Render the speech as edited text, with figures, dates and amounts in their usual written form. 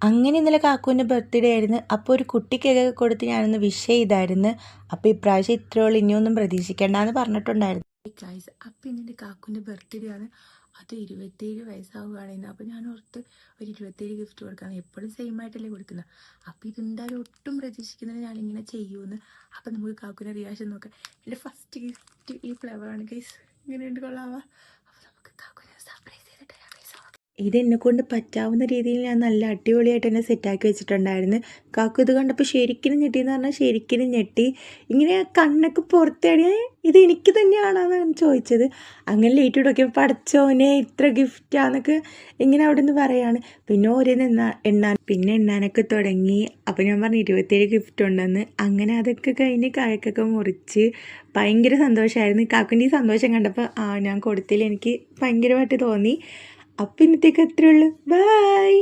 അങ്ങനെ ഇന്നലെ കാക്കുവിൻ്റെ ബർത്ത്ഡേ ആയിരുന്നു. അപ്പോൾ ഒരു കുട്ടിക്കൊക്കെ കൊടുത്ത് ഞാനൊന്ന് വിഷ് ചെയ്തായിരുന്നു. അപ്പോൾ ഇപ്രാവശ്യം ഇത്രയോളം ഇനിയൊന്നും പ്രതീക്ഷിക്കേണ്ടെന്ന് പറഞ്ഞിട്ടുണ്ടായിരുന്നു. ഗൈസ്, അപ്പോൾ ഇന്നെൻ്റെ കാക്കുവിൻ്റെ ബർത്ത്ഡേ ആണ്. അത് 27 വയസ്സാവുകയാണെന്ന്. അപ്പോൾ ഞാൻ ഓർത്ത് ഒരു 27 ഗിഫ്റ്റ് കൊടുക്കാം. എപ്പോഴും സെയിം ആയിട്ടല്ലേ കൊടുക്കുന്നത്. അപ്പോൾ ഇതെന്തായാലും ഒട്ടും പ്രതീക്ഷിക്കുന്നില്ല ഞാനിങ്ങനെ ചെയ്യുമെന്ന്. അപ്പോൾ നമുക്ക് കാക്കുവിൻ്റെ റിയാക്ഷൻ നോക്കാം. എൻ്റെ ഫസ്റ്റ് ഗിഫ്റ്റ് ഈ ഫ്ലവറാണ് ഗൈസ്. ഇങ്ങനെയുണ്ട്, കൊള്ളാവാ. അപ്പോൾ നമുക്ക് കാക്കുവിനെ സർപ്രൈസ് ചെയ്തിട്ട് ഇതെന്നെ കൊണ്ട് പറ്റാവുന്ന രീതിയിൽ ഞാൻ നല്ല അടിപൊളിയായിട്ട് തന്നെ സെറ്റാക്കി വെച്ചിട്ടുണ്ടായിരുന്നു. കാക്കു ഇത് കണ്ടപ്പോൾ ശരിക്കും ഞെട്ടിയെന്ന് പറഞ്ഞാൽ ശരിക്കും ഞെട്ടി. ഇങ്ങനെ കണ്ണൊക്കെ പുറത്തേടി ഇത് എനിക്ക് തന്നെയാണെന്നാണ് ചോദിച്ചത്. അങ്ങനെ ലേറ്റ് നോക്കിയപ്പോൾ പടച്ചോനെ ഇത്ര ഗിഫ്റ്റാന്നൊക്കെ ഇങ്ങനെ അവിടെ നിന്ന് പറയാണ്. പിന്നെ ഓരോന്ന് എണ്ണാനൊക്കെ തുടങ്ങി. അപ്പോൾ ഞാൻ പറഞ്ഞു 27 ഗിഫ്റ്റ് ഉണ്ടെന്ന്. അങ്ങനെ അതൊക്കെ കഴിഞ്ഞ് കേക്കൊക്കെ മുറിച്ച് ഭയങ്കര സന്തോഷമായിരുന്നു. കാക്കുൻ്റെ ഈ സന്തോഷം കണ്ടപ്പോൾ ഞാൻ കൊടുത്തതിൽ എനിക്ക് ഭയങ്കരമായിട്ട് തോന്നി. അപ്പം ഇന്നത്തേക്ക് അത്രേ ഉള്ളൂ. ബൈ.